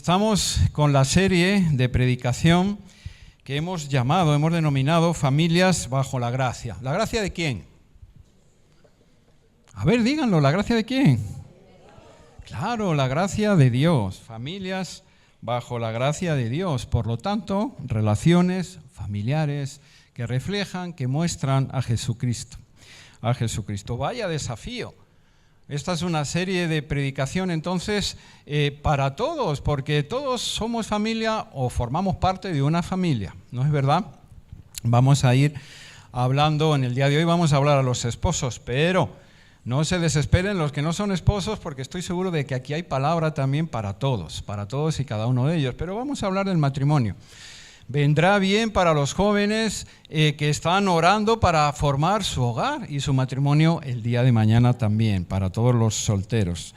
Estamos con la serie de predicación que hemos denominado Familias bajo la Gracia. ¿La gracia de quién? A ver, díganlo, ¿la gracia de quién? Claro, la gracia de Dios. Familias bajo la gracia de Dios. Por lo tanto, relaciones familiares que reflejan, que muestran a Jesucristo. A Jesucristo. Vaya desafío. Esta es una serie de predicación entonces para todos, porque todos somos familia o formamos parte de una familia, ¿no es verdad? Vamos a ir hablando, en el día de hoy vamos a hablar a los esposos, pero no se desesperen los que no son esposos, porque estoy seguro de que aquí hay palabra también para todos y cada uno de ellos, pero vamos a hablar del matrimonio. Vendrá bien para los jóvenes que están orando para formar su hogar y su matrimonio el día de mañana también, para todos los solteros.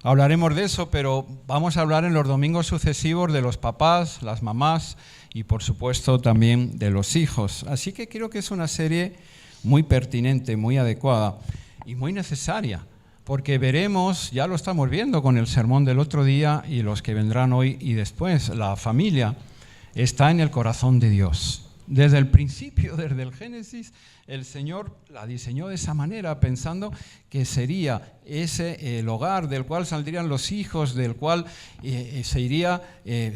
Hablaremos de eso, pero vamos a hablar en los domingos sucesivos de los papás, las mamás y por supuesto también de los hijos. Así que creo que es una serie muy pertinente, muy adecuada y muy necesaria, porque veremos, ya lo estamos viendo con el sermón del otro día y los que vendrán hoy y después, la familia está en el corazón de Dios. Desde el principio, desde el Génesis, el Señor la diseñó de esa manera, pensando que sería ese el hogar del cual saldrían los hijos, del cual se iría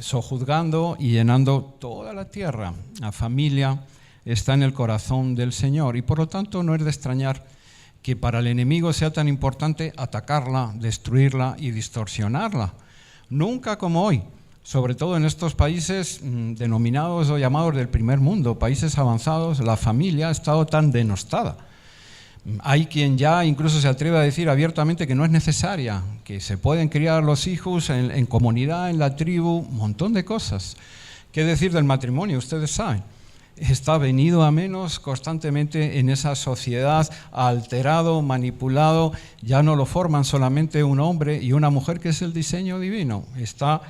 sojuzgando y llenando toda la tierra. La familia está en el corazón del Señor y por lo tanto no es de extrañar que para el enemigo sea tan importante atacarla, destruirla y distorsionarla. Nunca como hoy. Sobre todo en estos países denominados o llamados del primer mundo, países avanzados, la familia ha estado tan denostada. Hay quien ya incluso se atreve a decir abiertamente que no es necesaria, que se pueden criar los hijos en comunidad, en la tribu, un montón de cosas. ¿Qué decir del matrimonio? Ustedes saben, está venido a menos constantemente en esa sociedad, alterado, manipulado. Ya no lo forman solamente un hombre y una mujer, que es el diseño divino. Está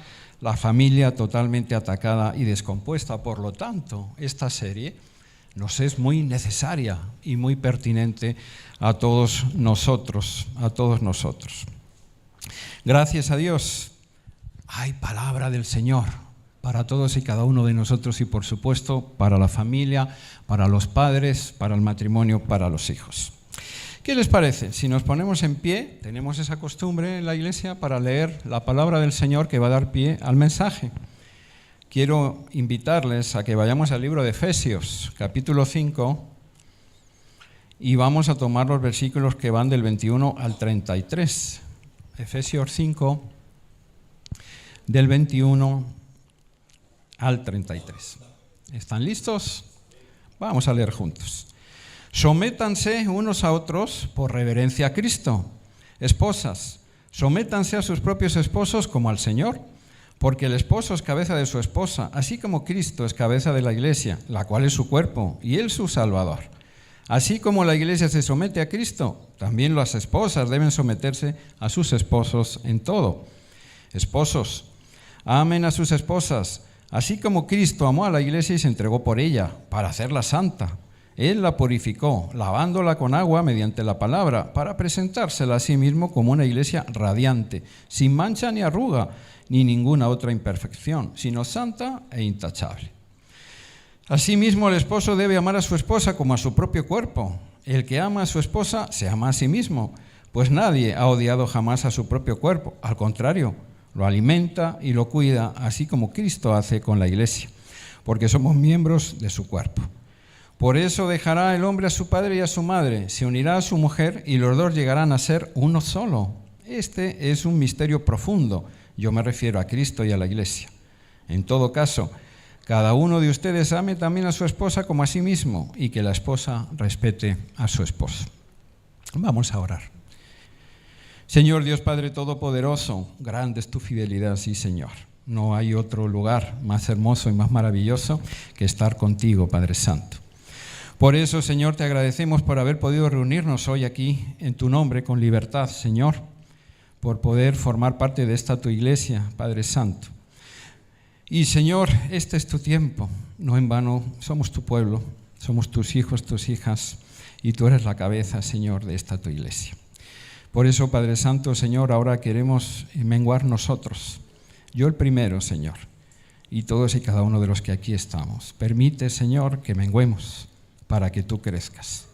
la familia totalmente atacada y descompuesta. Por lo tanto, esta serie nos es muy necesaria y muy pertinente a todos nosotros, Gracias a Dios, hay palabra del Señor para todos y cada uno de nosotros y, por supuesto, para la familia, para los padres, para el matrimonio, para los hijos. ¿Qué les parece? Si nos ponemos en pie, tenemos esa costumbre en la iglesia para leer la palabra del Señor que va a dar pie al mensaje. Quiero invitarles a que vayamos al libro de Efesios, capítulo 5, y vamos a tomar los versículos que van del 21 al 33. Efesios 5, del 21 al 33. ¿Están listos? Vamos a leer juntos. Sométanse unos a otros por reverencia a Cristo. Esposas, sométanse a sus propios esposos como al Señor, porque el esposo es cabeza de su esposa, así como Cristo es cabeza de la iglesia, la cual es su cuerpo, y Él su Salvador. Así como la iglesia se somete a Cristo, también las esposas deben someterse a sus esposos en todo. Esposos, amen a sus esposas, así como Cristo amó a la iglesia y se entregó por ella, para hacerla santa. Él la purificó, lavándola con agua mediante la palabra, para presentársela a sí mismo como una iglesia radiante, sin mancha ni arruga, ni ninguna otra imperfección, sino santa e intachable. Asimismo, el esposo debe amar a su esposa como a su propio cuerpo. El que ama a su esposa se ama a sí mismo, pues nadie ha odiado jamás a su propio cuerpo. Al contrario, lo alimenta y lo cuida, así como Cristo hace con la iglesia, porque somos miembros de su cuerpo. Por eso dejará el hombre a su padre y a su madre, se unirá a su mujer y los dos llegarán a ser uno solo. Este es un misterio profundo. Yo me refiero a Cristo y a la iglesia. En todo caso, cada uno de ustedes ame también a su esposa como a sí mismo y que la esposa respete a su esposo. Vamos a orar. Señor Dios Padre Todopoderoso, grande es tu fidelidad, sí Señor. No hay otro lugar más hermoso y más maravilloso que estar contigo, Padre Santo. Por eso, Señor, te agradecemos por haber podido reunirnos hoy aquí en tu nombre con libertad, Señor, por poder formar parte de esta tu iglesia, Padre Santo. Y, Señor, este es tu tiempo, no en vano, somos tu pueblo, somos tus hijos, tus hijas, y tú eres la cabeza, Señor, de esta tu iglesia. Por eso, Padre Santo, Señor, ahora queremos menguar nosotros Yo el primero, Señor, y todos y cada uno de los que aquí estamos. Permite, Señor, que menguemos para que tú crezcas.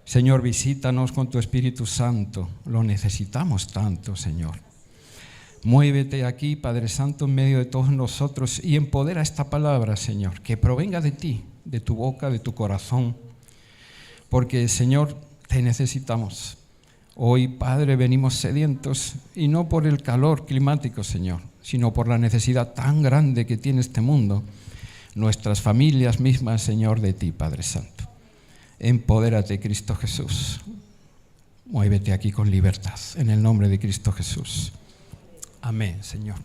Señor, visítanos con tu Espíritu Santo. Lo necesitamos tanto, Señor. Muévete aquí, Padre Santo, en medio de todos nosotros y empodera esta palabra, Señor, que provenga de ti, de tu boca, de tu corazón. Porque, Señor, te necesitamos. Hoy, Padre, venimos sedientos y no por el calor climático, Señor, sino por la necesidad tan grande que tiene este mundo, nuestras familias mismas, Señor, de ti, Padre Santo. Empodérate, Cristo Jesús. Muévete aquí con libertad, en el nombre de Cristo Jesús. Amén, Señor.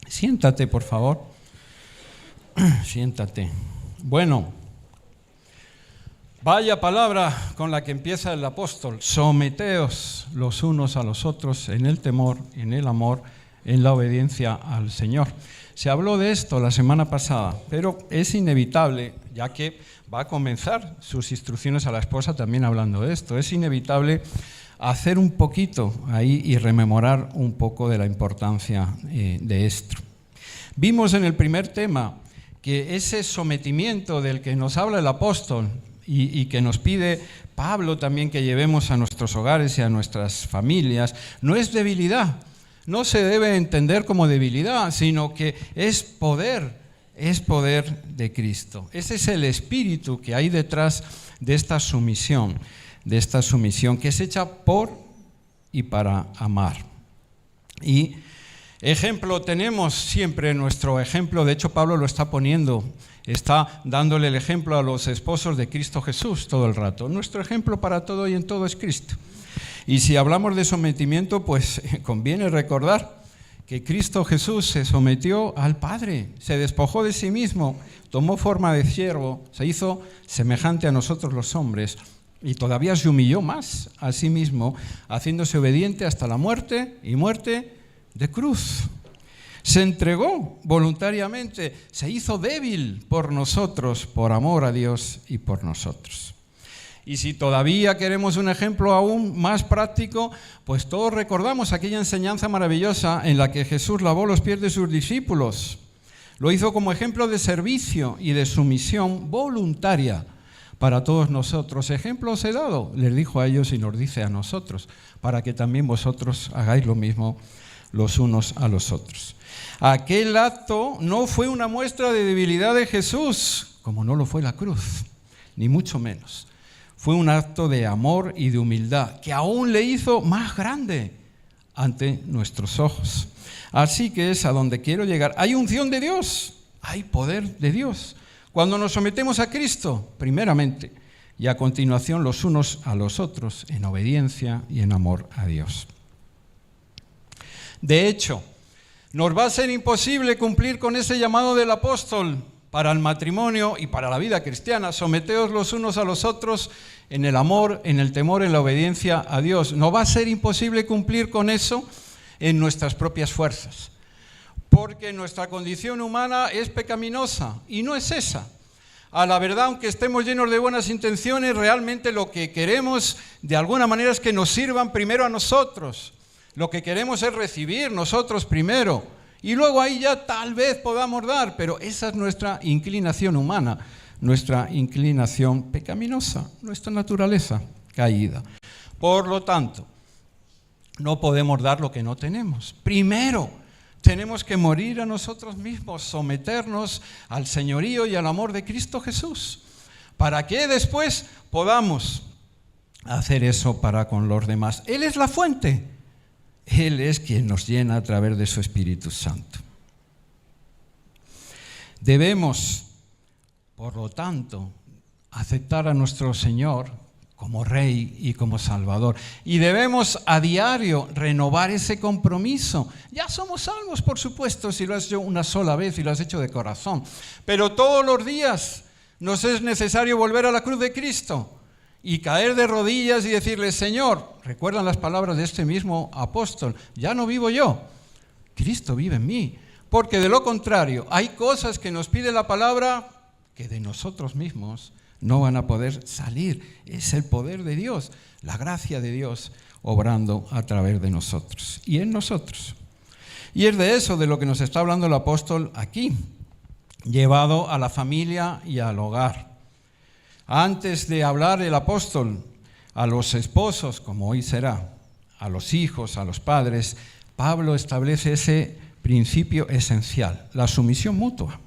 Siéntate, por favor. Siéntate. Bueno, vaya palabra con la que empieza el apóstol. Someteos los unos a los otros en el temor, en el amor, en la obediencia al Señor. Se habló de esto la semana pasada, pero es inevitable, ya que va a comenzar sus instrucciones a la esposa también hablando de esto, es inevitable hacer un poquito ahí y rememorar un poco de la importancia de esto. Vimos en el primer tema que ese sometimiento del que nos habla el apóstol y que nos pide Pablo también que llevemos a nuestros hogares y a nuestras familias, no es debilidad. No se debe entender como debilidad, sino que es poder de Cristo. Ese es el espíritu que hay detrás de esta sumisión que es hecha por y para amar. Y ejemplo tenemos siempre nuestro ejemplo, de hecho Pablo lo está poniendo, está dándole el ejemplo a los esposos de Cristo Jesús todo el rato. Nuestro ejemplo para todo y en todo es Cristo. Y si hablamos de sometimiento, pues conviene recordar que Cristo Jesús se sometió al Padre, se despojó de sí mismo, tomó forma de siervo, se hizo semejante a nosotros los hombres y todavía se humilló más a sí mismo, haciéndose obediente hasta la muerte y muerte de cruz. Se entregó voluntariamente, se hizo débil por nosotros, por amor a Dios y por nosotros. Y si todavía queremos un ejemplo aún más práctico, pues todos recordamos aquella enseñanza maravillosa en la que Jesús lavó los pies de sus discípulos. Lo hizo como ejemplo de servicio y de sumisión voluntaria para todos nosotros. Ejemplo os he dado, les dijo a ellos y nos dice a nosotros, para que también vosotros hagáis lo mismo los unos a los otros. Aquel acto no fue una muestra de debilidad de Jesús, como no lo fue la cruz, ni mucho menos. Fue un acto de amor y de humildad que aún le hizo más grande ante nuestros ojos. Así que es a donde quiero llegar. Hay unción de Dios, hay poder de Dios. Cuando nos sometemos a Cristo, primeramente, y a continuación los unos a los otros, en obediencia y en amor a Dios. De hecho, nos va a ser imposible cumplir con ese llamado del apóstol para el matrimonio y para la vida cristiana. Someteos los unos a los otros en el amor, en el temor, en la obediencia a Dios. No va a ser imposible cumplir con eso en nuestras propias fuerzas, porque nuestra condición humana es pecaminosa y no es esa. A la verdad, aunque estemos llenos de buenas intenciones, realmente lo que queremos de alguna manera es que nos sirvan primero a nosotros. Lo que queremos es recibir nosotros primero. Y luego ahí ya tal vez podamos dar, pero esa es nuestra inclinación humana, nuestra inclinación pecaminosa, nuestra naturaleza caída. Por lo tanto, no podemos dar lo que no tenemos. Primero, tenemos que morir a nosotros mismos, someternos al señorío y al amor de Cristo Jesús, para que después podamos hacer eso para con los demás. Él es la fuente. Él es quien nos llena a través de su Espíritu Santo. Debemos, por lo tanto, aceptar a nuestro Señor como Rey y como Salvador. Y debemos a diario renovar ese compromiso. Ya somos salvos, por supuesto, si lo has hecho una sola vez y lo has hecho de corazón. Pero todos los días nos es necesario volver a la cruz de Cristo y caer de rodillas y decirle, Señor, recuerdan las palabras de este mismo apóstol, ya no vivo yo, Cristo vive en mí. Porque de lo contrario, hay cosas que nos pide la palabra que de nosotros mismos no van a poder salir. Es el poder de Dios, la gracia de Dios obrando a través de nosotros y en nosotros. Y es de eso de lo que nos está hablando el apóstol aquí, llevado a la familia y al hogar. Antes de hablar el apóstol a los esposos, como hoy será, a los hijos, a los padres, Pablo establece ese principio esencial, la sumisión mutua.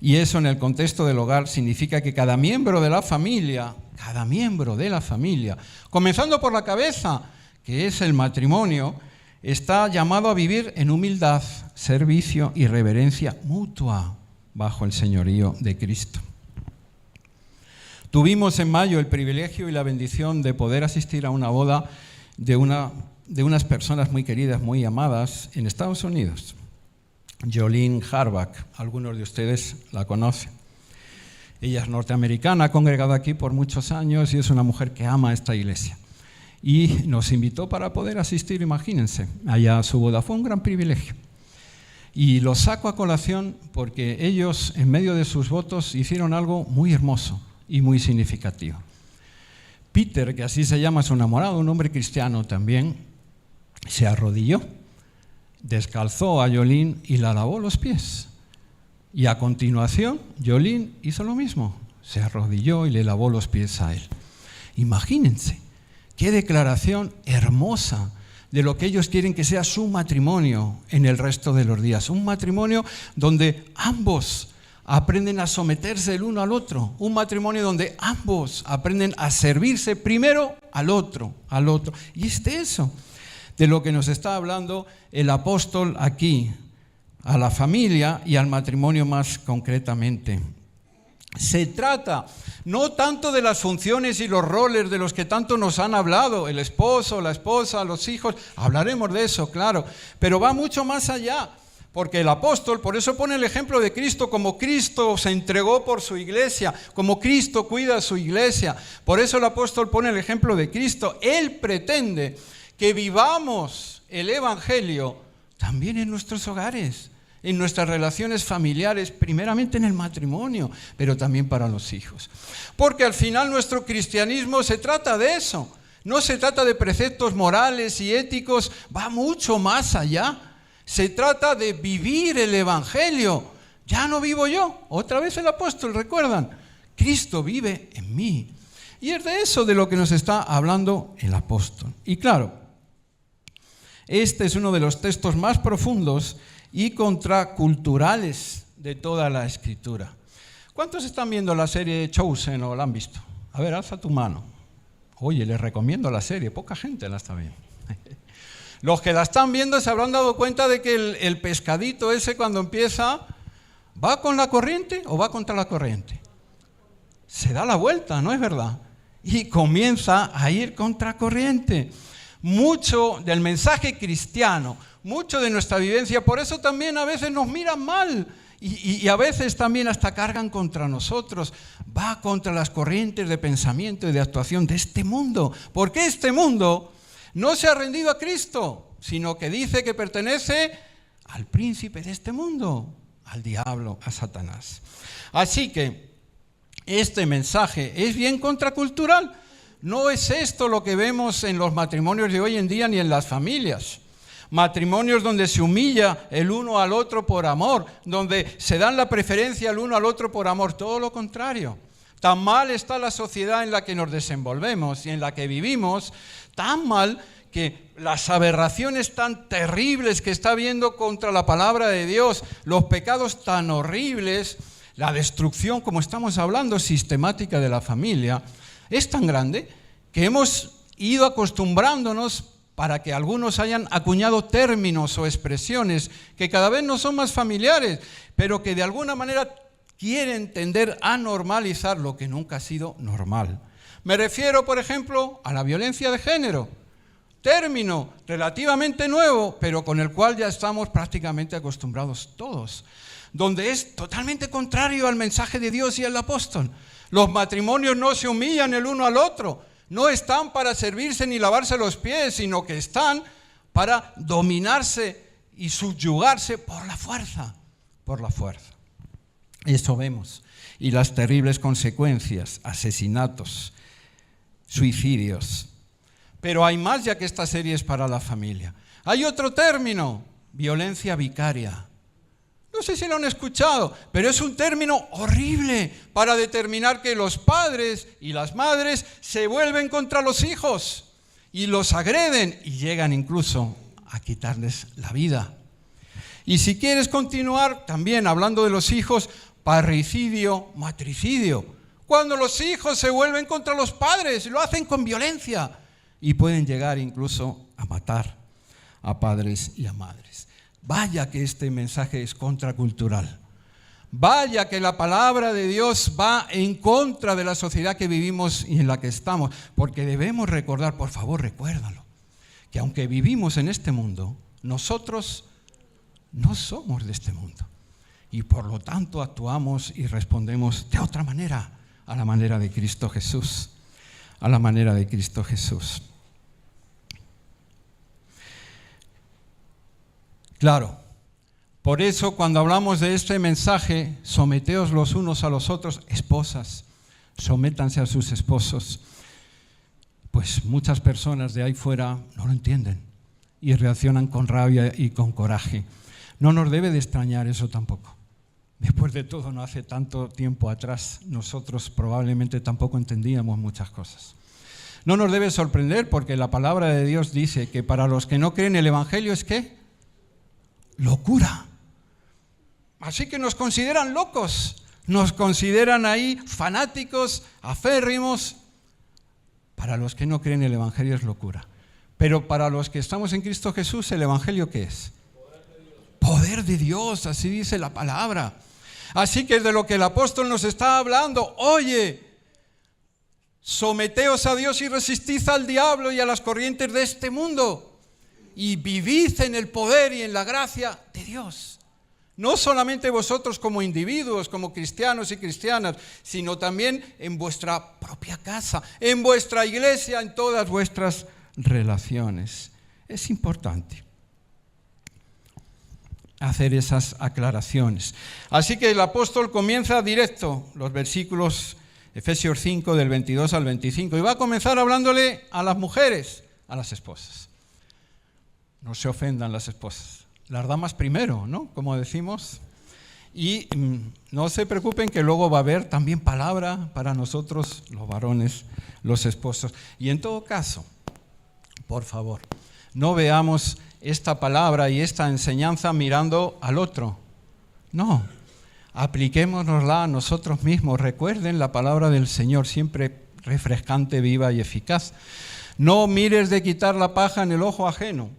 Y eso en el contexto del hogar significa que cada miembro de la familia, comenzando por la cabeza, que es el matrimonio, está llamado a vivir en humildad, servicio y reverencia mutua bajo el señorío de Cristo. Tuvimos en mayo el privilegio y la bendición de poder asistir a una boda de unas personas muy queridas, muy amadas en Estados Unidos. Jolene Harbach, algunos de ustedes la conocen. Ella es norteamericana, ha congregado aquí por muchos años y es una mujer que ama esta iglesia. Y nos invitó para poder asistir, imagínense, allá a su boda. Fue un gran privilegio. Y lo saco a colación porque ellos, en medio de sus votos, hicieron algo muy hermoso y muy significativo. Peter, que así se llama su enamorado, un hombre cristiano también, se arrodilló, descalzó a Jolene y la lavó los pies. Y a continuación, Jolene hizo lo mismo, se arrodilló y le lavó los pies a él. Imagínense, qué declaración hermosa de lo que ellos quieren que sea su matrimonio en el resto de los días. Un matrimonio donde ambos aprenden a someterse el uno al otro. Un matrimonio donde ambos aprenden a servirse primero al otro. Y es de eso de lo que nos está hablando el apóstol aquí, a la familia y al matrimonio más concretamente. Se trata no tanto de las funciones y los roles de los que tanto nos han hablado, el esposo, la esposa, los hijos, hablaremos de eso, claro, pero va mucho más allá, porque el apóstol, por eso pone el ejemplo de Cristo, como Cristo se entregó por su iglesia, como Cristo cuida a su iglesia, por eso el apóstol pone el ejemplo de Cristo. Él pretende que vivamos el evangelio también en nuestros hogares, en nuestras relaciones familiares, primeramente en el matrimonio, pero también para los hijos. Porque al final nuestro cristianismo se trata de eso. No se trata de preceptos morales y éticos, va mucho más allá. Se trata de vivir el evangelio. Ya no vivo yo. Otra vez el apóstol, ¿recuerdan? Cristo vive en mí. Y es de eso de lo que nos está hablando el apóstol. Y claro, este es uno de los textos más profundos y contraculturales de toda la Escritura. ¿Cuántos están viendo la serie Chosen o la han visto? A ver, alza tu mano. Oye, les recomiendo la serie, poca gente la está viendo. Los que la están viendo se habrán dado cuenta de que el pescadito ese cuando empieza, ¿va con la corriente o va contra la corriente? Se da la vuelta, ¿no es verdad? Y comienza a ir contra corriente. Mucho del mensaje cristiano, mucho de nuestra vivencia, por eso también a veces nos miran mal y a veces también hasta cargan contra nosotros. Va contra las corrientes de pensamiento y de actuación de este mundo, porque este mundo no se ha rendido a Cristo, sino que dice que pertenece al príncipe de este mundo, al diablo, a Satanás. Así que este mensaje es bien contracultural. No es esto lo que vemos en los matrimonios de hoy en día ni en las familias. Matrimonios donde se humilla el uno al otro por amor, donde se dan la preferencia el uno al otro por amor. Todo lo contrario. Tan mal está la sociedad en la que nos desenvolvemos y en la que vivimos, tan mal que las aberraciones tan terribles que está habiendo contra la palabra de Dios, los pecados tan horribles, la destrucción, como estamos hablando, sistemática de la familia, es tan grande que hemos ido acostumbrándonos para que algunos hayan acuñado términos o expresiones que cada vez no son más familiares, pero que de alguna manera quieren tender a normalizar lo que nunca ha sido normal. Me refiero, por ejemplo, a la violencia de género, término relativamente nuevo, pero con el cual ya estamos prácticamente acostumbrados todos, donde es totalmente contrario al mensaje de Dios y al apóstol. Los matrimonios no se humillan el uno al otro, no están para servirse ni lavarse los pies, sino que están para dominarse y subyugarse por la fuerza, Eso vemos. Y las terribles consecuencias, asesinatos, suicidios. Pero hay más, ya que esta serie es para la familia. Hay otro término violencia vicaria. No sé si lo han escuchado, pero es un término horrible para determinar que los padres y las madres se vuelven contra los hijos y los agreden y llegan incluso a quitarles la vida. Y si quieres continuar también hablando de los hijos, parricidio, matricidio. Cuando los hijos se vuelven contra los padres, lo hacen con violencia y pueden llegar incluso a matar a padres y a madres. Vaya que este mensaje es contracultural. Vaya que la palabra de Dios va en contra de la sociedad que vivimos y en la que estamos. Porque debemos recordar, por favor, recuérdalo, que aunque vivimos en este mundo, nosotros no somos de este mundo. Y por lo tanto actuamos y respondemos de otra manera, a la manera de Cristo Jesús. A la manera de Cristo Jesús. Claro, por eso cuando hablamos de este mensaje, someteos los unos a los otros, esposas, sométanse a sus esposos. Pues muchas personas de ahí fuera no lo entienden y reaccionan con rabia y con coraje. No nos debe de extrañar eso tampoco. Después de todo, no hace tanto tiempo atrás, nosotros probablemente tampoco entendíamos muchas cosas. No nos debe sorprender porque la palabra de Dios dice que para los que no creen el Evangelio es ¿qué? Locura. Así que nos consideran locos, nos consideran ahí fanáticos, aférrimos. Para los que no creen el Evangelio es locura. Pero para los que estamos en Cristo Jesús, ¿el Evangelio qué es? Poder de Dios, así dice la palabra. Así que de lo que el apóstol nos está hablando, oye, someteos a Dios y resistid al diablo y a las corrientes de este mundo. Y vivid en el poder y en la gracia de Dios. No solamente vosotros como individuos, como cristianos y cristianas, sino también en vuestra propia casa, en vuestra iglesia, en todas vuestras relaciones. Es importante hacer esas aclaraciones. Así que el apóstol comienza directo, los versículos Efesios 5 del 22 al 25, y va a comenzar hablándole a las mujeres, a las esposas. No se ofendan las esposas, las damas primero, ¿no? Como decimos. Y no se preocupen que luego va a haber también palabra para nosotros, los varones, los esposos. Y en todo caso, por favor, no veamos esta palabra y esta enseñanza mirando al otro. No, apliquémonosla a nosotros mismos. Recuerden la palabra del Señor, siempre refrescante, viva y eficaz. No mires de quitar la paja en el ojo ajeno,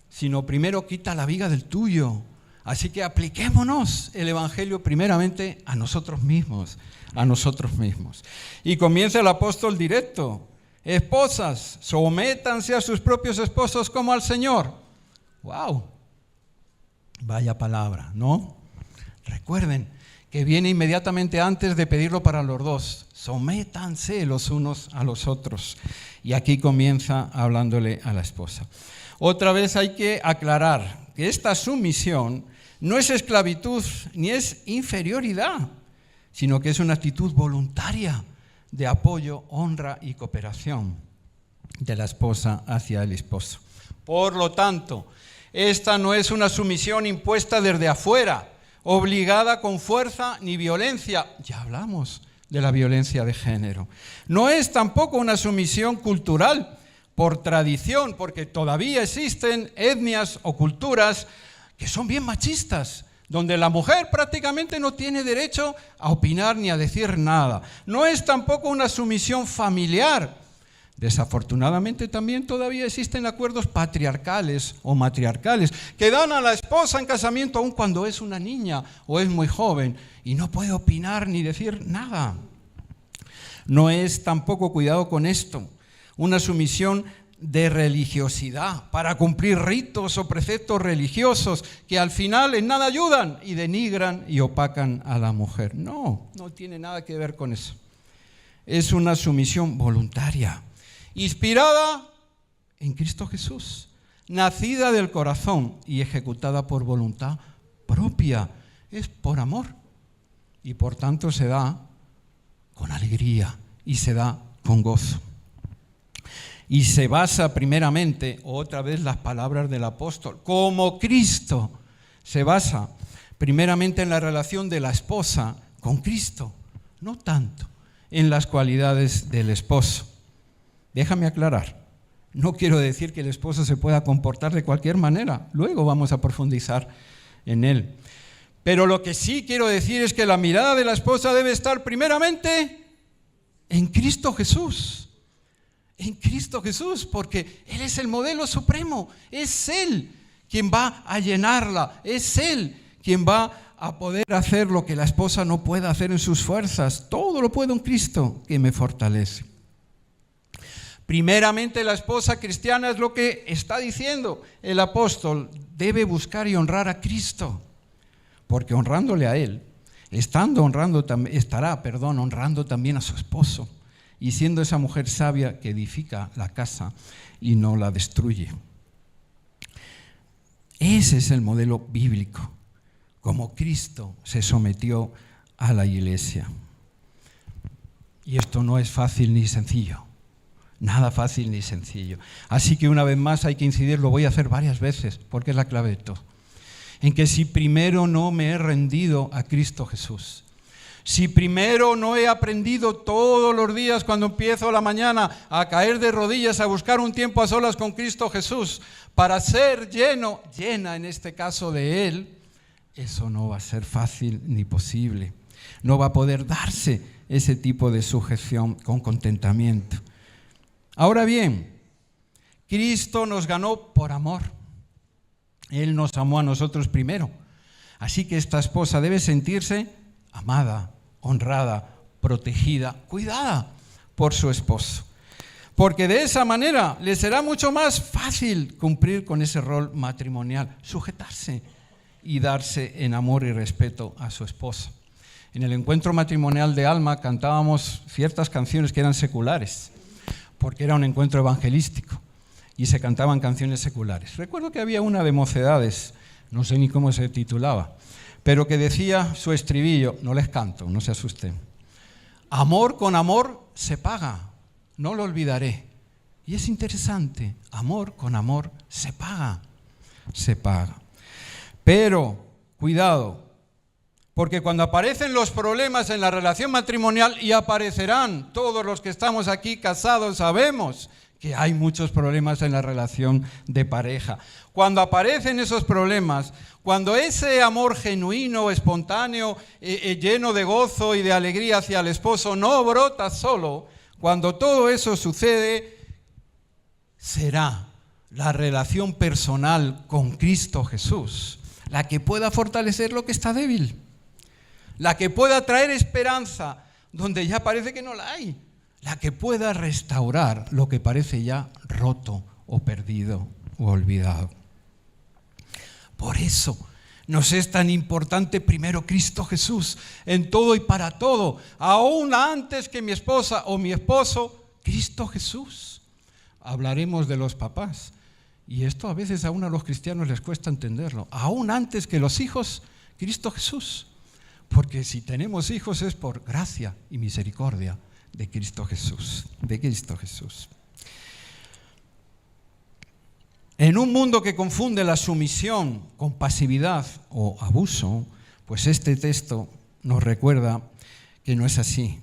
sino primero quita la viga del tuyo. Así que apliquémonos el Evangelio primeramente a nosotros mismos, Y comienza el apóstol directo. Esposas, sométanse a sus propios esposos como al Señor. ¡Wow! Vaya palabra, ¿no? Recuerden que viene inmediatamente antes de pedirlo para los dos. Sométanse los unos a los otros. Y aquí comienza hablándole a la esposa. Otra vez hay que aclarar que esta sumisión no es esclavitud ni es inferioridad, sino que es una actitud voluntaria de apoyo, honra y cooperación de la esposa hacia el esposo. Por lo tanto, esta no es una sumisión impuesta desde afuera, obligada con fuerza ni violencia. Ya hablamos de la violencia de género. No es tampoco una sumisión cultural, por tradición, porque todavía existen etnias o culturas que son bien machistas, donde la mujer prácticamente no tiene derecho a opinar ni a decir nada. No es tampoco una sumisión familiar. Desafortunadamente también todavía existen acuerdos patriarcales o matriarcales que dan a la esposa en casamiento aun cuando es una niña o es muy joven y no puede opinar ni decir nada. No es tampoco, cuidado con esto, una sumisión de religiosidad para cumplir ritos o preceptos religiosos que al final en nada ayudan y denigran y opacan a la mujer. No tiene nada que ver con eso. Es una sumisión voluntaria, inspirada en Cristo Jesús, nacida del corazón y ejecutada por voluntad propia. Es por amor y por tanto se da con alegría y se da con gozo. Y se basa primeramente, otra vez las palabras del apóstol, como Cristo se basa primeramente en la relación de la esposa con Cristo, no tanto en las cualidades del esposo. Déjame aclarar, no quiero decir que el esposo se pueda comportar de cualquier manera, luego vamos a profundizar en él. Pero lo que sí quiero decir es que la mirada de la esposa debe estar primeramente en Cristo Jesús. En Cristo Jesús, porque Él es el modelo supremo, es Él quien va a llenarla, es Él quien va a poder hacer lo que la esposa no puede hacer en sus fuerzas. Todo lo puedo en Cristo que me fortalece. Primeramente la esposa cristiana es lo que está diciendo el apóstol, debe buscar y honrar a Cristo, porque honrándole a Él, estará honrando también a su esposo y siendo esa mujer sabia que edifica la casa y no la destruye. Ese es el modelo bíblico, como Cristo se sometió a la iglesia. Y esto no es fácil ni sencillo, nada fácil ni sencillo. Así que una vez más hay que incidir, lo voy a hacer varias veces, porque es la clave de todo, en que si primero no me he rendido a Cristo Jesús, si primero no he aprendido todos los días cuando empiezo la mañana a caer de rodillas a buscar un tiempo a solas con Cristo Jesús para ser llena en este caso de Él, eso no va a ser fácil ni posible. No va a poder darse ese tipo de sujeción con contentamiento. Ahora bien, Cristo nos ganó por amor. Él nos amó a nosotros primero. Así que esta esposa debe sentirse amada, honrada, protegida, cuidada por su esposo. Porque de esa manera le será mucho más fácil cumplir con ese rol matrimonial, sujetarse y darse en amor y respeto a su esposo. En el encuentro matrimonial de Alma cantábamos ciertas canciones que eran seculares, porque era un encuentro evangelístico y se cantaban canciones seculares. Recuerdo que había una de Mocedades, no sé ni cómo se titulaba, pero que decía su estribillo, no les canto, no se asusten. Amor con amor se paga, no lo olvidaré. Y es interesante, amor con amor se paga, se paga. Pero, cuidado, porque cuando aparecen los problemas en la relación matrimonial, y aparecerán, todos los que estamos aquí casados sabemos que hay muchos problemas en la relación de pareja. Cuando aparecen esos problemas, cuando ese amor genuino, espontáneo, lleno de gozo y de alegría hacia el esposo no brota solo, cuando todo eso sucede, será la relación personal con Cristo Jesús la que pueda fortalecer lo que está débil, la que pueda traer esperanza donde ya parece que no la hay, la que pueda restaurar lo que parece ya roto o perdido o olvidado. Por eso nos es tan importante primero Cristo Jesús en todo y para todo, aún antes que mi esposa o mi esposo, Cristo Jesús. Hablaremos de los papás, y esto a veces aún a los cristianos les cuesta entenderlo, aún antes que los hijos, Cristo Jesús, porque si tenemos hijos es por gracia y misericordia de Cristo Jesús, de Cristo Jesús. En un mundo que confunde la sumisión con pasividad o abuso, pues este texto nos recuerda que no es así.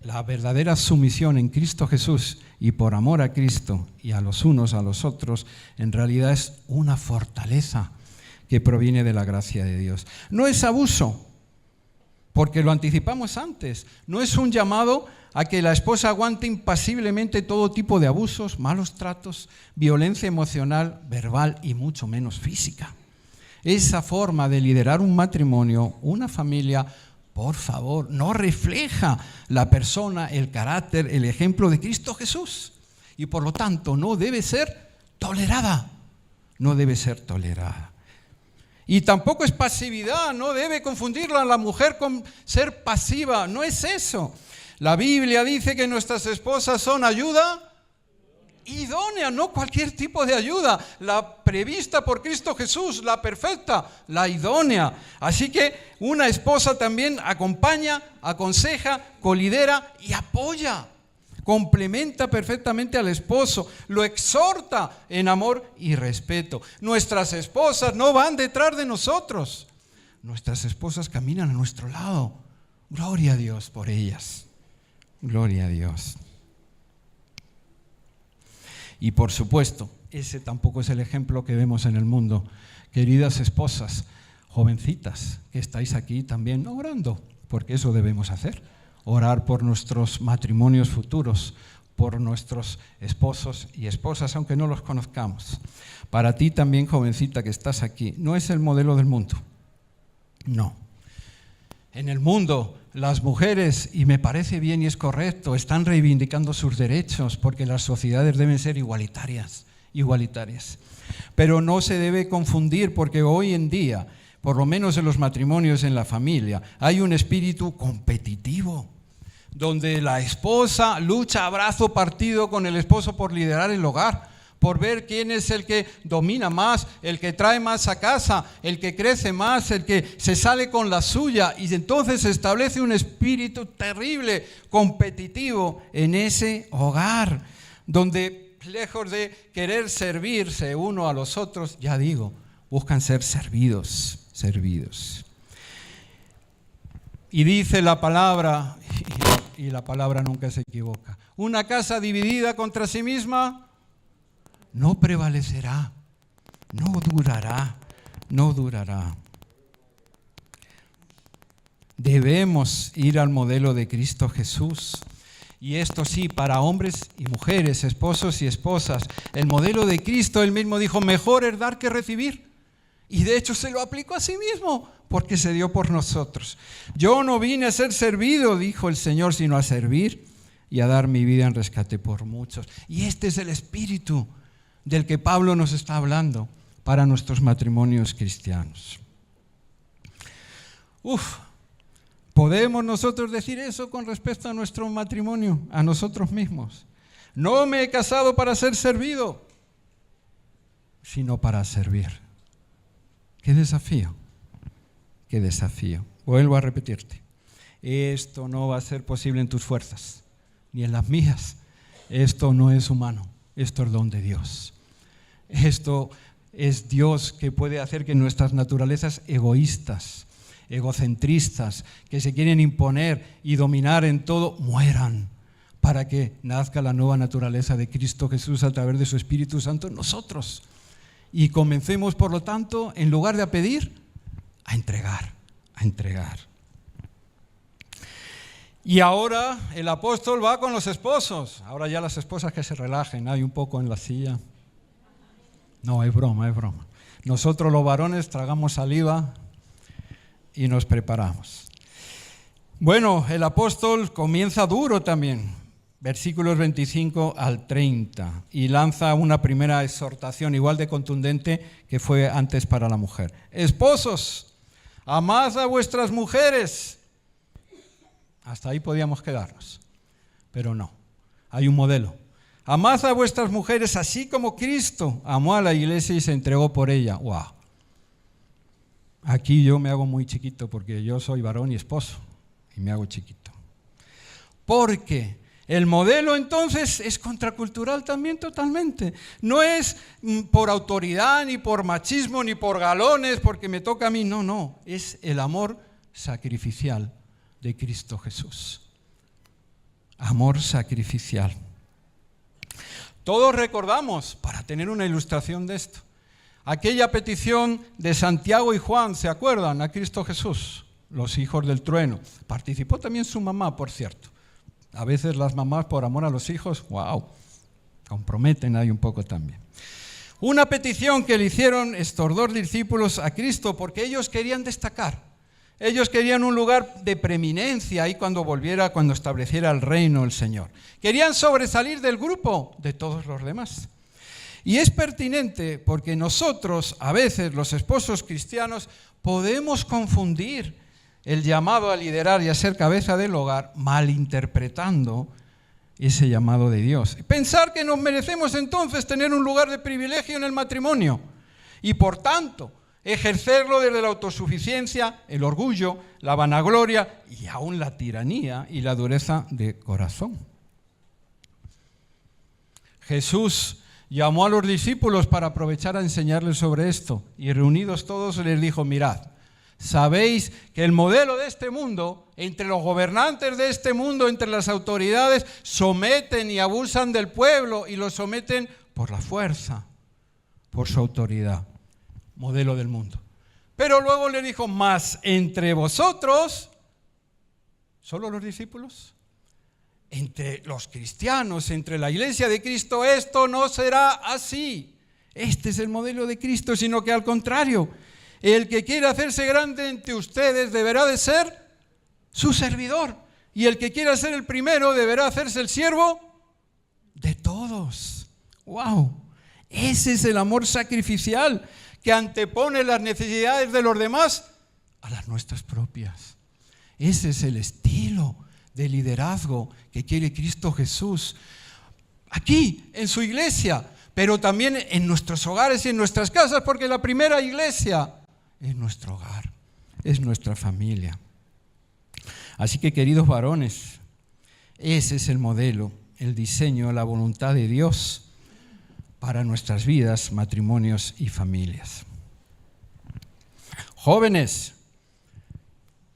La verdadera sumisión en Cristo Jesús y por amor a Cristo y a los unos a los otros, en realidad es una fortaleza que proviene de la gracia de Dios. No es abuso, porque lo anticipamos antes. No es un llamado a que la esposa aguante impasiblemente todo tipo de abusos, malos tratos, violencia emocional, verbal y mucho menos física. Esa forma de liderar un matrimonio, una familia, por favor, no refleja la persona, el carácter, el ejemplo de Cristo Jesús. Y por lo tanto no debe ser tolerada. No debe ser tolerada. Y tampoco es pasividad, no debe confundirla la mujer con ser pasiva, no es eso. La Biblia dice que nuestras esposas son ayuda idónea, no cualquier tipo de ayuda, la prevista por Cristo Jesús, la perfecta, la idónea. Así que una esposa también acompaña, aconseja, colidera y apoya complementa perfectamente al esposo, lo exhorta en amor y respeto. Nuestras esposas no van detrás de nosotros, nuestras esposas caminan a nuestro lado. Gloria a Dios por ellas, gloria a Dios. Y por supuesto, ese tampoco es el ejemplo que vemos en el mundo. Queridas esposas, jovencitas, que estáis aquí también orando, porque eso debemos hacer. Orar por nuestros matrimonios futuros, por nuestros esposos y esposas, aunque no los conozcamos. Para ti también, jovencita, que estás aquí, no es el modelo del mundo. No. En el mundo, las mujeres, y me parece bien y es correcto, están reivindicando sus derechos porque las sociedades deben ser igualitarias. Pero no se debe confundir porque hoy en día, por lo menos en los matrimonios, en la familia, hay un espíritu competitivo, donde la esposa lucha a brazo partido con el esposo por liderar el hogar, por ver quién es el que domina más, el que trae más a casa, el que crece más, el que se sale con la suya. Y entonces se establece un espíritu terrible, competitivo en ese hogar, donde lejos de querer servirse uno a los otros, ya digo, buscan ser servidos. Y dice la palabra, y la palabra nunca se equivoca, una casa dividida contra sí misma no prevalecerá, no durará. Debemos ir al modelo de Cristo Jesús. Y esto sí, para hombres y mujeres, esposos y esposas. El modelo de Cristo, él mismo dijo, mejor es dar que recibir. Y de hecho se lo aplicó a sí mismo, porque se dio por nosotros. Yo no vine a ser servido, dijo el Señor, sino a servir y a dar mi vida en rescate por muchos. Y este es el espíritu del que Pablo nos está hablando para nuestros matrimonios cristianos. ¿Podemos nosotros decir eso con respecto a nuestro matrimonio, a nosotros mismos? No me he casado para ser servido, sino para servir. ¡Qué desafío! ¡Qué desafío! Vuelvo a repetirte. Esto no va a ser posible en tus fuerzas, ni en las mías. Esto no es humano, esto es don de Dios. Esto es Dios que puede hacer que nuestras naturalezas egoístas, egocentristas, que se quieren imponer y dominar en todo, mueran para que nazca la nueva naturaleza de Cristo Jesús a través de su Espíritu Santo en nosotros. Y comencemos, por lo tanto, en lugar de a pedir, a entregar. Y ahora el apóstol va con los esposos. Ahora ya las esposas que se relajen, hay un poco en la silla. No, es broma. Nosotros los varones tragamos saliva y nos preparamos. Bueno, el apóstol comienza duro también, versículos 25 al 30, y lanza una primera exhortación igual de contundente que fue antes para la mujer. Esposos, amad a vuestras mujeres. Hasta ahí podíamos quedarnos, pero no, hay un modelo. Amad a vuestras mujeres así como Cristo amó a la iglesia y se entregó por ella. ¡Wow! Aquí yo me hago muy chiquito porque yo soy varón y esposo y me hago chiquito. Porque el modelo entonces es contracultural también totalmente. No es por autoridad, ni por machismo, ni por galones, porque me toca a mí. No, es el amor sacrificial de Cristo Jesús. Amor sacrificial. Todos recordamos, para tener una ilustración de esto, aquella petición de Santiago y Juan, ¿se acuerdan? A Cristo Jesús, los hijos del trueno. Participó también su mamá, por cierto. A veces las mamás, por amor a los hijos, ¡wow!, comprometen ahí un poco también. Una petición que le hicieron estos dos discípulos a Cristo porque ellos querían destacar. Ellos querían un lugar de preeminencia ahí cuando estableciera el reino el Señor. Querían sobresalir del grupo de todos los demás. Y es pertinente porque nosotros, a veces, los esposos cristianos, podemos confundir el llamado a liderar y a ser cabeza del hogar, malinterpretando ese llamado de Dios. Pensar que nos merecemos entonces tener un lugar de privilegio en el matrimonio y, por tanto, ejercerlo desde la autosuficiencia, el orgullo, la vanagloria y aún la tiranía y la dureza de corazón. Jesús llamó a los discípulos para aprovechar a enseñarles sobre esto, y reunidos todos les dijo: mirad, sabéis que el modelo de este mundo, entre los gobernantes de este mundo, entre las autoridades, someten y abusan del pueblo y lo someten por la fuerza, por su autoridad. Modelo del mundo. Pero luego le dijo: mas entre vosotros, ¿solo los discípulos? Entre los cristianos, entre la iglesia de Cristo, esto no será así. Este es el modelo de Cristo, sino que al contrario, el que quiera hacerse grande entre ustedes deberá de ser su servidor. Y el que quiera ser el primero deberá hacerse el siervo de todos. ¡Wow! Ese es el amor sacrificial que antepone las necesidades de los demás a las nuestras propias. Ese es el estilo de liderazgo que quiere Cristo Jesús aquí en su iglesia, pero también en nuestros hogares y en nuestras casas, porque la primera iglesia es nuestro hogar, es nuestra familia. Así que, queridos varones, ese es el modelo, el diseño, la voluntad de Dios para nuestras vidas, matrimonios y familias. Jóvenes,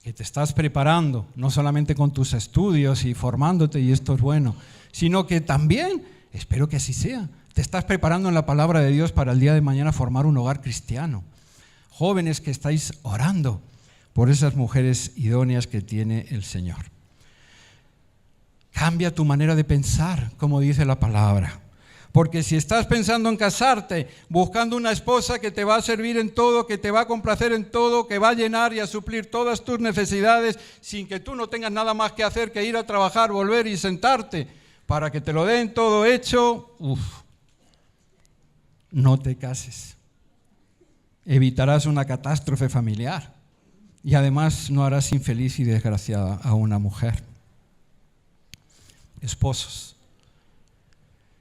que te estás preparando, no solamente con tus estudios y formándote, y esto es bueno, sino que también, espero que así sea, te estás preparando en la palabra de Dios para el día de mañana formar un hogar cristiano. Jóvenes que estáis orando por esas mujeres idóneas que tiene el Señor. Cambia tu manera de pensar, como dice la palabra. Porque si estás pensando en casarte, buscando una esposa que te va a servir en todo, que te va a complacer en todo, que va a llenar y a suplir todas tus necesidades, sin que tú no tengas nada más que hacer que ir a trabajar, volver y sentarte para que te lo den todo hecho, no te cases. Evitarás una catástrofe familiar y además no harás infeliz y desgraciada a una mujer. Esposos,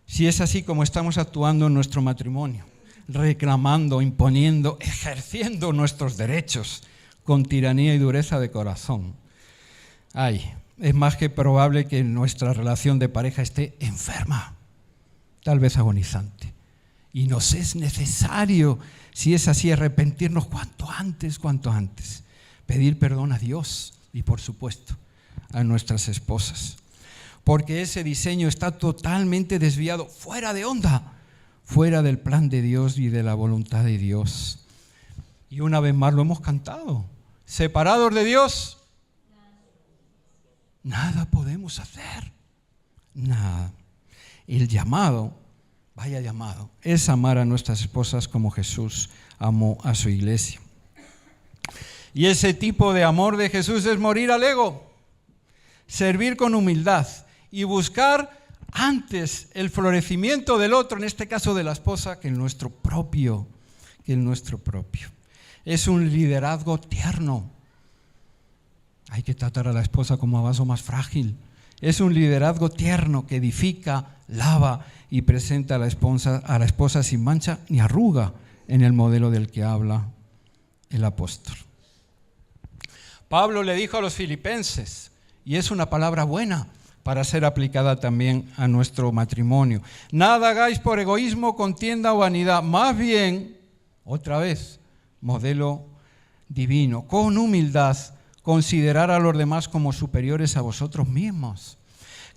si es así como estamos actuando en nuestro matrimonio, reclamando, imponiendo, ejerciendo nuestros derechos con tiranía y dureza de corazón, es más que probable que nuestra relación de pareja esté enferma, tal vez agonizante. Y nos es necesario, si es así, arrepentirnos cuanto antes, pedir perdón a Dios y, por supuesto, a nuestras esposas. Porque ese diseño está totalmente desviado, fuera de onda, fuera del plan de Dios y de la voluntad de Dios. Y una vez más lo hemos cantado: separados de Dios, nada podemos hacer, nada. El llamado, vaya llamado, es amar a nuestras esposas como Jesús amó a su iglesia. Y ese tipo de amor de Jesús es morir al ego, servir con humildad y buscar antes el florecimiento del otro, en este caso de la esposa, que el nuestro propio. Es un liderazgo tierno. Hay que tratar a la esposa como a vaso más frágil. Es un liderazgo tierno que edifica, lava y presenta a la esposa sin mancha ni arruga, en el modelo del que habla el apóstol. Pablo le dijo a los filipenses, y es una palabra buena para ser aplicada también a nuestro matrimonio: nada hagáis por egoísmo, contienda o vanidad, más bien, otra vez, modelo divino, con humildad, considerar a los demás como superiores a vosotros mismos.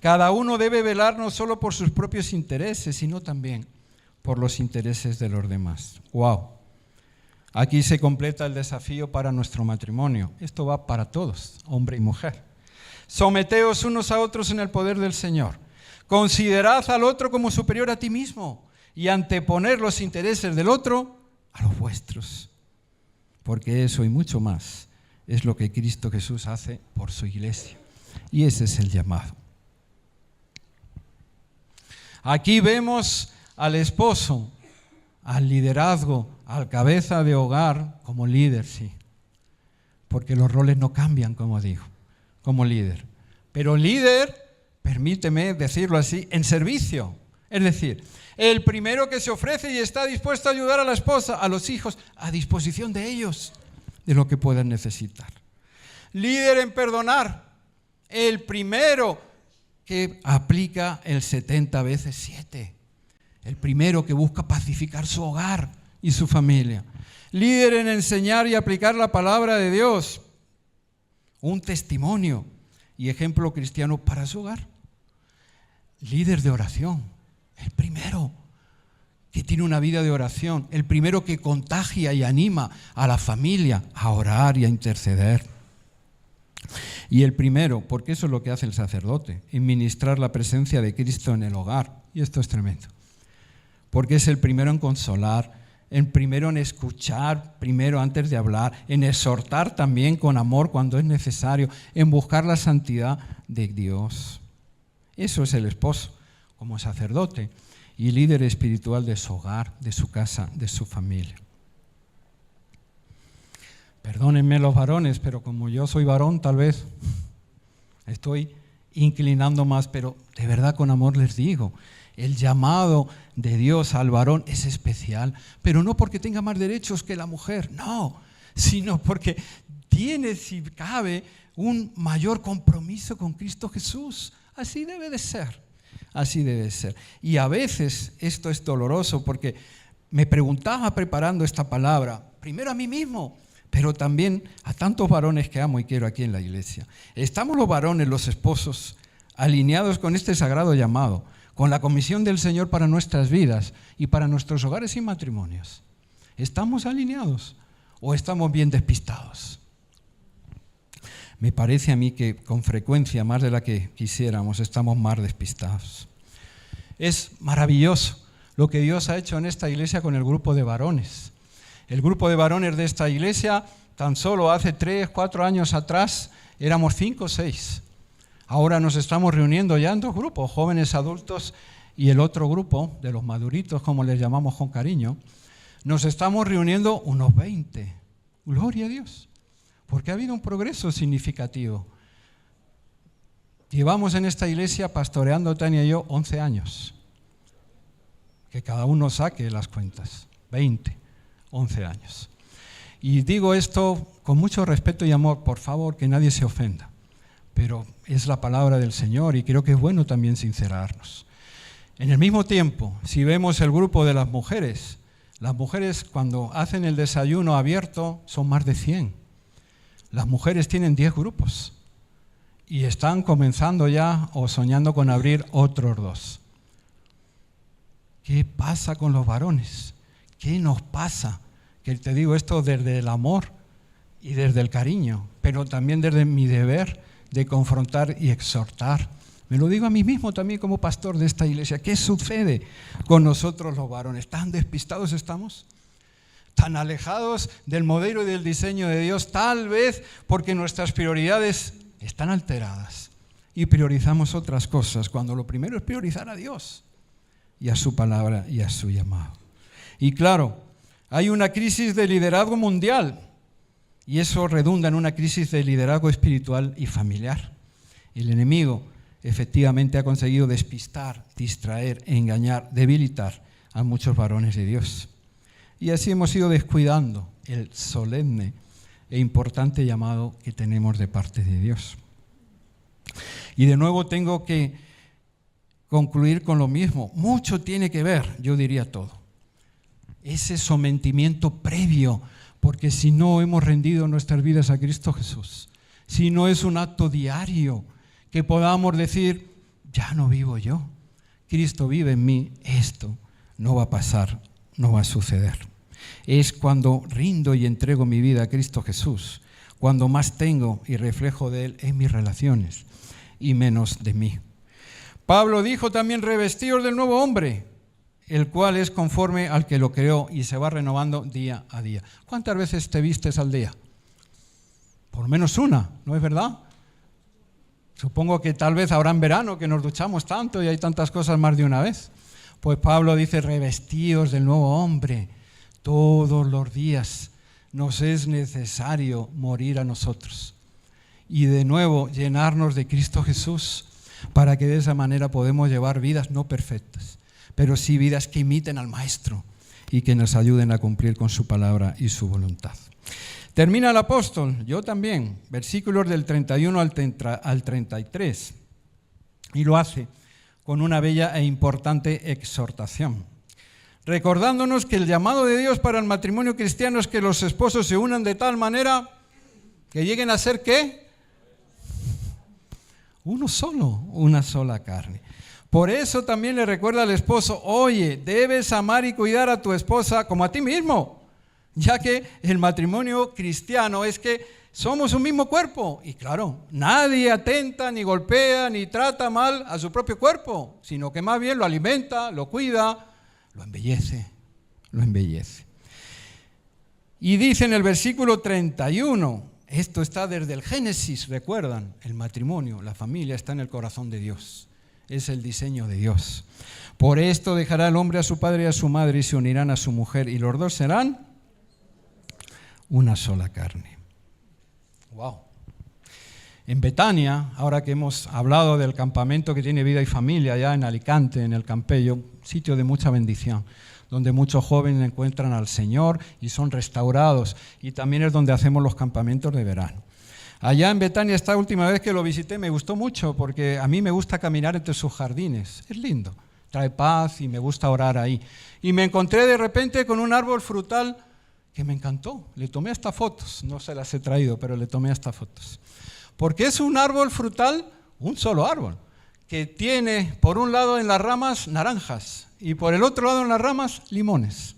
Cada uno debe velar no solo por sus propios intereses, sino también por los intereses de los demás. ¡Wow! Aquí se completa el desafío para nuestro matrimonio. Esto va para todos, hombre y mujer. Someteos unos a otros en el poder del Señor. Considerad al otro como superior a ti mismo y anteponer los intereses del otro a los vuestros. Porque eso y mucho más es lo que Cristo Jesús hace por su iglesia. Y ese es el llamado. Aquí vemos al esposo, al liderazgo, al cabeza de hogar como líder, sí. Porque los roles no cambian, como digo, como líder. Pero líder, permíteme decirlo así, en servicio. Es decir, el primero que se ofrece y está dispuesto a ayudar a la esposa, a los hijos, a disposición de ellos, de lo que puedan necesitar. Líder en perdonar, el primero que aplica el 70 veces 7. el primero que busca pacificar su hogar y su familia. Líder en enseñar y aplicar la palabra de Dios. Un testimonio y ejemplo cristiano para su hogar. Líder de oración, el primero que tiene una vida de oración, el primero que contagia y anima a la familia a orar y a interceder. Y el primero, porque eso es lo que hace el sacerdote, en ministrar la presencia de Cristo en el hogar. Y esto es tremendo, porque es el primero en consolar, el primero en escuchar, primero antes de hablar, en exhortar también con amor cuando es necesario, en buscar la santidad de Dios. Eso es el esposo como sacerdote y líder espiritual de su hogar, de su casa, de su familia. Perdónenme los varones, pero como yo soy varón, tal vez estoy inclinando más, pero de verdad con amor les digo, el llamado de Dios al varón es especial, pero no porque tenga más derechos que la mujer, no, sino porque tiene, si cabe, un mayor compromiso con Cristo Jesús. Así debe de ser. Así debe ser. Y a veces esto es doloroso porque me preguntaba preparando esta palabra, primero a mí mismo, pero también a tantos varones que amo y quiero aquí en la iglesia. ¿Estamos los varones, los esposos, alineados con este sagrado llamado, con la comisión del Señor para nuestras vidas y para nuestros hogares y matrimonios? ¿Estamos alineados o estamos bien despistados? Me parece a mí que con frecuencia, más de la que quisiéramos, estamos más despistados. Es maravilloso lo que Dios ha hecho en esta iglesia con el grupo de varones. El grupo de varones de esta iglesia, tan solo hace 3, 4 años atrás, éramos 5 o 6. Ahora nos estamos reuniendo ya en 2 grupos, jóvenes adultos y el otro grupo, de los maduritos, como les llamamos con cariño, nos estamos reuniendo unos 20. Gloria a Dios. Porque ha habido un progreso significativo. Llevamos en esta iglesia pastoreando Tania y yo 11 años. Que cada uno saque las cuentas. 20, 11 años. Y digo esto con mucho respeto y amor, por favor, que nadie se ofenda. Pero es la palabra del Señor y creo que es bueno también sincerarnos. En el mismo tiempo, si vemos el grupo de las mujeres cuando hacen el desayuno abierto son más de 100. Las mujeres tienen 10 grupos y están comenzando ya o soñando con abrir otros 2. ¿Qué pasa con los varones? ¿Qué nos pasa? Que te digo esto desde el amor y desde el cariño, pero también desde mi deber de confrontar y exhortar. Me lo digo a mí mismo también como pastor de esta iglesia. ¿Qué sucede con nosotros los varones? ¿Tan despistados estamos? ¿Tan alejados del modelo y del diseño de Dios? Tal vez porque nuestras prioridades están alteradas y priorizamos otras cosas, cuando lo primero es priorizar a Dios y a su palabra y a su llamado. Y claro, hay una crisis de liderazgo mundial y eso redunda en una crisis de liderazgo espiritual y familiar. El enemigo efectivamente ha conseguido despistar, distraer, engañar, debilitar a muchos varones de Dios. Y así hemos ido descuidando el solemne e importante llamado que tenemos de parte de Dios. Y de nuevo tengo que concluir con lo mismo. Mucho tiene que ver, yo diría todo, ese sometimiento previo, porque si no hemos rendido nuestras vidas a Cristo Jesús, si no es un acto diario que podamos decir, ya no vivo yo, Cristo vive en mí, esto no va a pasar, no va a suceder. Es cuando rindo y entrego mi vida a Cristo Jesús, cuando más tengo y reflejo de Él en mis relaciones y menos de mí. Pablo dijo también, revestidos del nuevo hombre, el cual es conforme al que lo creó y se va renovando día a día. ¿Cuántas veces te vistes al día? Por lo menos una, ¿no es verdad? Supongo que tal vez ahora en verano que nos duchamos tanto y hay tantas cosas más de una vez. Pues Pablo dice, revestidos del nuevo hombre. Todos los días nos es necesario morir a nosotros y de nuevo llenarnos de Cristo Jesús para que de esa manera podamos llevar vidas no perfectas, pero sí vidas que imiten al Maestro y que nos ayuden a cumplir con su palabra y su voluntad. Termina el apóstol, yo también, versículos del 31 al 33, y lo hace con una bella e importante exhortación. recordándonos que el llamado de Dios para el matrimonio cristiano es que los esposos se unan de tal manera que lleguen a ser, ¿qué? Uno solo, una sola carne. Por eso también le recuerda al esposo, oye, debes amar y cuidar a tu esposa como a ti mismo, ya que el matrimonio cristiano es que somos un mismo cuerpo. Y claro, nadie atenta, ni golpea, ni trata mal a su propio cuerpo, sino que más bien lo alimenta, lo cuida, lo embellece, lo embellece. Y dice en el versículo 31, esto está desde el Génesis, recuerdan, el matrimonio, la familia está en el corazón de Dios. Es el diseño de Dios. Por esto dejará el hombre a su padre y a su madre y se unirán a su mujer y los dos serán una sola carne. Wow. En Betania, ahora que hemos hablado del campamento que tiene Vida y Familia allá en Alicante, en el Campello, sitio de mucha bendición, donde muchos jóvenes encuentran al Señor y son restaurados, y también es donde hacemos los campamentos de verano. Allá en Betania, esta última vez que lo visité, me gustó mucho porque a mí me gusta caminar entre sus jardines. Es lindo, trae paz y me gusta orar ahí. Y me encontré de repente con un árbol frutal que me encantó. Le tomé hasta fotos, no se las he traído, pero le tomé hasta fotos. Porque es un árbol frutal, un solo árbol, que tiene por un lado en las ramas naranjas y por el otro lado en las ramas limones.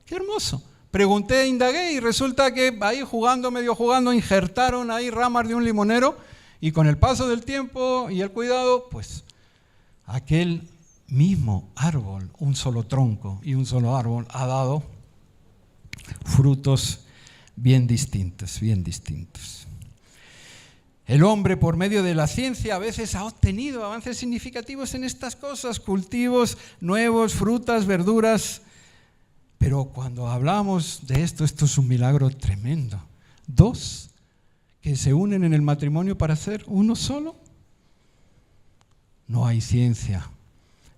¡Qué hermoso! Pregunté, indagué y resulta que ahí medio jugando, injertaron ahí ramas de un limonero y con el paso del tiempo y el cuidado, pues aquel mismo árbol, un solo tronco y un solo árbol ha dado frutos bien distintos, bien distintos. El hombre, por medio de la ciencia, a veces ha obtenido avances significativos en estas cosas, cultivos nuevos, frutas, verduras. Pero cuando hablamos de esto es un milagro tremendo. Dos que se unen en el matrimonio para ser uno solo. No hay ciencia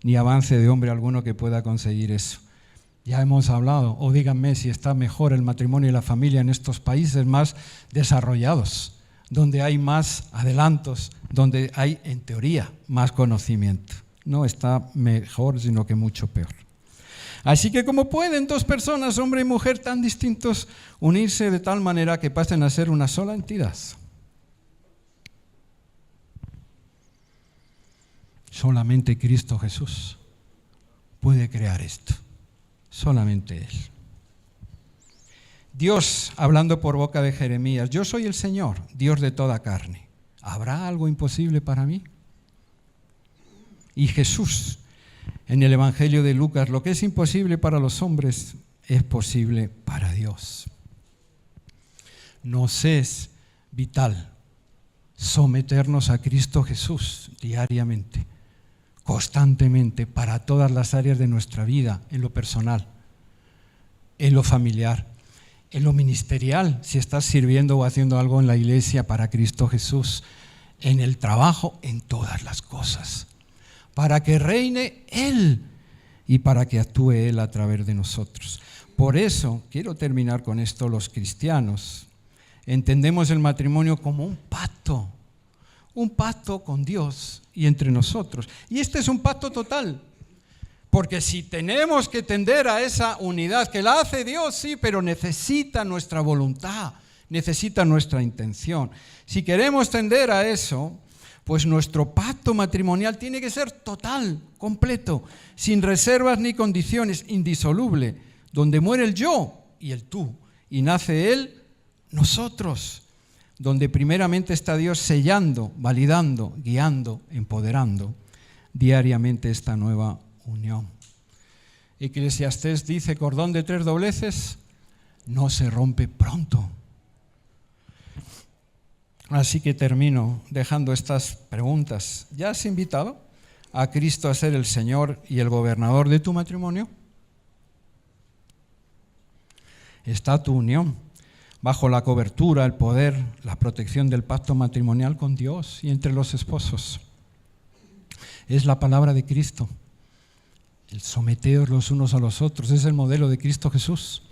ni avance de hombre alguno que pueda conseguir eso. Ya hemos hablado, o díganme si está mejor el matrimonio y la familia en estos países más desarrollados, donde hay más adelantos, donde hay, en teoría, más conocimiento. No está mejor, sino que mucho peor. Así que ¿cómo pueden dos personas, hombre y mujer, tan distintos, unirse de tal manera que pasen a ser una sola entidad? Solamente Cristo Jesús puede crear esto. Solamente Él. Dios, hablando por boca de Jeremías, yo soy el Señor, Dios de toda carne. ¿Habrá algo imposible para mí? Y Jesús, en el Evangelio de Lucas, lo que es imposible para los hombres es posible para Dios. Nos es vital someternos a Cristo Jesús diariamente, constantemente, para todas las áreas de nuestra vida, en lo personal, en lo familiar, en lo ministerial, si estás sirviendo o haciendo algo en la iglesia para Cristo Jesús, en el trabajo, en todas las cosas, para que reine Él y para que actúe Él a través de nosotros. Por eso, quiero terminar con esto, los cristianos entendemos el matrimonio como un pacto con Dios y entre nosotros. Y este es un pacto total, porque si tenemos que tender a esa unidad, que la hace Dios, sí, pero necesita nuestra voluntad, necesita nuestra intención. Si queremos tender a eso, pues nuestro pacto matrimonial tiene que ser total, completo, sin reservas ni condiciones, indisoluble, donde muere el yo y el tú, y nace Él, nosotros, donde primeramente está Dios sellando, validando, guiando, empoderando diariamente esta nueva unión. Eclesiastés dice, cordón de 3 dobleces no se rompe pronto. Así que termino dejando estas preguntas. ¿Ya has invitado a Cristo a ser el Señor y el gobernador de tu matrimonio? ¿Está tu unión bajo la cobertura, el poder, la protección del pacto matrimonial con Dios y entre los esposos? Es la palabra de Cristo. El someteos los unos a los otros es el modelo de Cristo Jesús,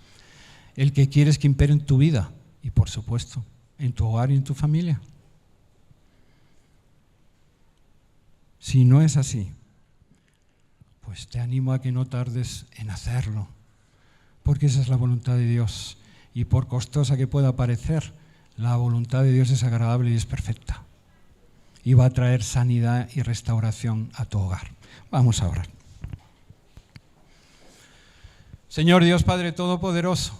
el que quieres que impere en tu vida y, por supuesto, en tu hogar y en tu familia. Si no es así, pues te animo a que no tardes en hacerlo, porque esa es la voluntad de Dios. Y por costosa que pueda parecer, la voluntad de Dios es agradable y es perfecta. Y va a traer sanidad y restauración a tu hogar. Vamos a orar. Señor Dios Padre Todopoderoso,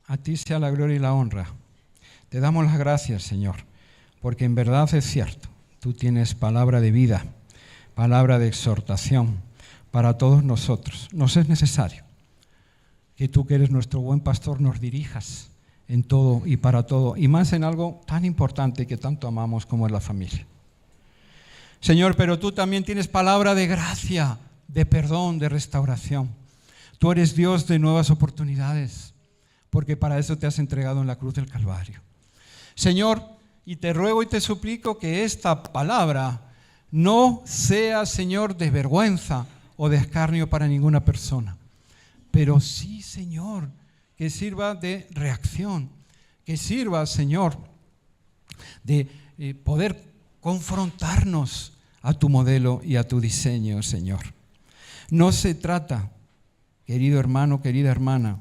a ti sea la gloria y la honra. Te damos las gracias, Señor, porque en verdad es cierto, tú tienes palabra de vida, palabra de exhortación para todos nosotros. Nos es necesario que tú, que eres nuestro buen pastor, nos dirijas en todo y para todo, y más en algo tan importante que tanto amamos como es la familia. Señor, pero tú también tienes palabra de gracia, de perdón, de restauración. Tú eres Dios de nuevas oportunidades, porque para eso te has entregado en la cruz del Calvario. Señor, y te ruego y te suplico que esta palabra no sea, Señor, de vergüenza o de escarnio para ninguna persona, pero sí, Señor, que sirva de reacción, que sirva, Señor, de poder confrontarnos a tu modelo y a tu diseño, Señor. No se trata, querido hermano, querida hermana,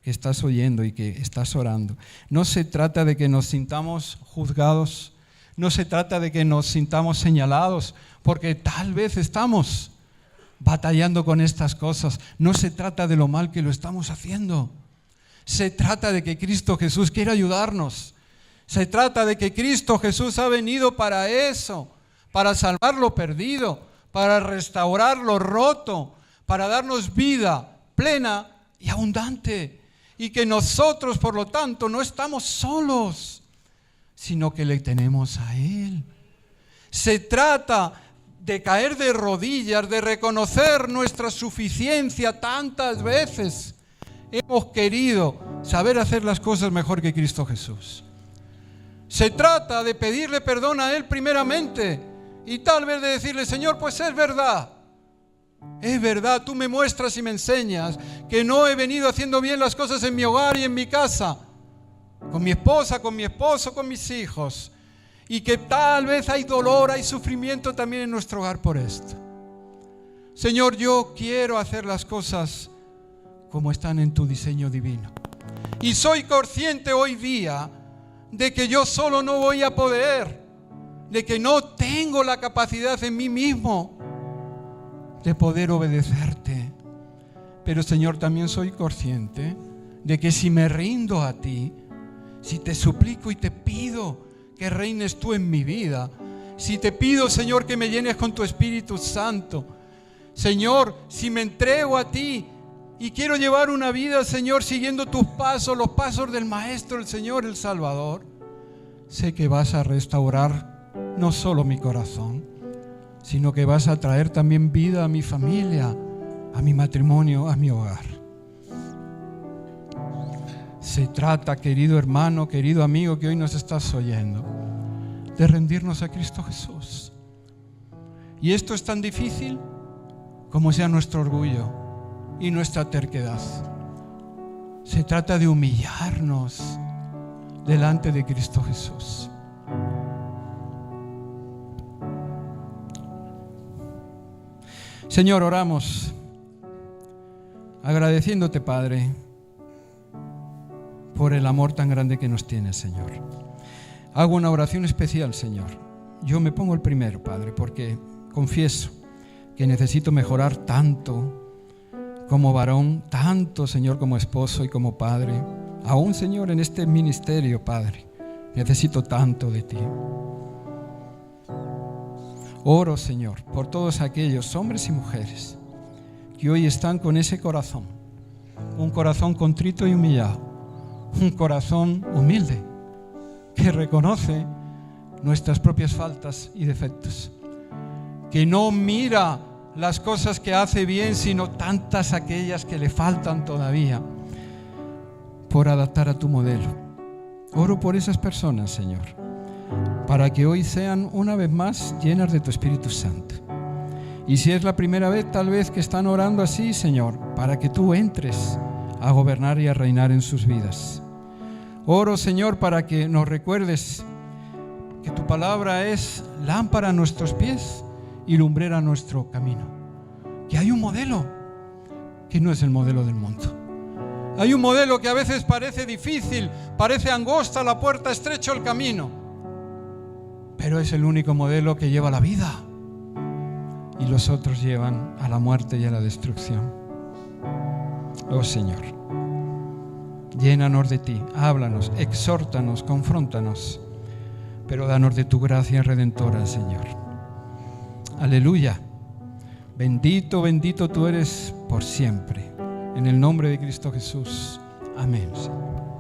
que estás oyendo y que estás orando, no se trata de que nos sintamos juzgados, no se trata de que nos sintamos señalados, porque tal vez estamos batallando con estas cosas. No se trata de lo mal que lo estamos haciendo. Se trata de que Cristo Jesús quiere ayudarnos. Se trata de que Cristo Jesús ha venido para eso, para salvar lo perdido, para restaurar lo roto, para darnos vida plena y abundante. Y que nosotros, por lo tanto, no estamos solos, sino que le tenemos a Él. Se trata de caer de rodillas, de reconocer nuestra suficiencia. Tantas veces hemos querido saber hacer las cosas mejor que Cristo Jesús. Se trata de pedirle perdón a Él primeramente y tal vez de decirle: Señor, pues es verdad, tú me muestras y me enseñas que no he venido haciendo bien las cosas en mi hogar y en mi casa, con mi esposa, con mi esposo, con mis hijos, y que tal vez hay dolor, hay sufrimiento también en nuestro hogar por esto. Señor, yo quiero hacer las cosas como están en tu diseño divino, y soy consciente hoy día de que yo solo no voy a poder, de que no tengo la capacidad en mí mismo de poder obedecerte. Pero, Señor, también soy consciente de que si me rindo a ti, si te suplico y te pido que reines tú en mi vida, si te pido, Señor, que me llenes con tu Espíritu Santo, Señor, si me entrego a ti y quiero llevar una vida, Señor, siguiendo tus pasos, los pasos del Maestro, el Señor, el Salvador, sé que vas a restaurar no solo mi corazón, sino que vas a traer también vida a mi familia, a mi matrimonio, a mi hogar. Se trata, querido hermano, querido amigo que hoy nos estás oyendo, de rendirnos a Cristo Jesús. Y esto es tan difícil como sea nuestro orgullo y nuestra terquedad. Se trata de humillarnos delante de Cristo Jesús. Señor, oramos agradeciéndote, Padre, por el amor tan grande que nos tienes, Señor. Hago una oración especial, Señor. Yo me pongo el primero, Padre, porque confieso que necesito mejorar tanto como varón, tanto, Señor, como esposo y como padre. Aún, Señor, en este ministerio, Padre, necesito tanto de ti. Oro, Señor, por todos aquellos hombres y mujeres que hoy están con ese corazón, un corazón contrito y humillado, un corazón humilde que reconoce nuestras propias faltas y defectos, que no mira las cosas que hace bien, sino tantas aquellas que le faltan todavía por adaptar a tu modelo. Oro por esas personas, Señor, para que hoy sean una vez más llenas de tu Espíritu Santo. Y si es la primera vez tal vez que están orando así, Señor, para que tú entres a gobernar y a reinar en sus vidas. Oro, Señor, para que nos recuerdes que tu palabra es lámpara a nuestros pies y lumbrera a nuestro camino. que hay un modelo que no es el modelo del mundo. Hay un modelo que a veces parece difícil, parece angosta la puerta, estrecho el camino, pero es el único modelo que lleva a la vida, y los otros llevan a la muerte y a la destrucción. Oh Señor, llénanos de ti, háblanos, exhórtanos, confróntanos, pero danos de tu gracia redentora, Señor. Aleluya. Bendito, bendito tú eres por siempre. En el nombre de Cristo Jesús. Amén, Señor.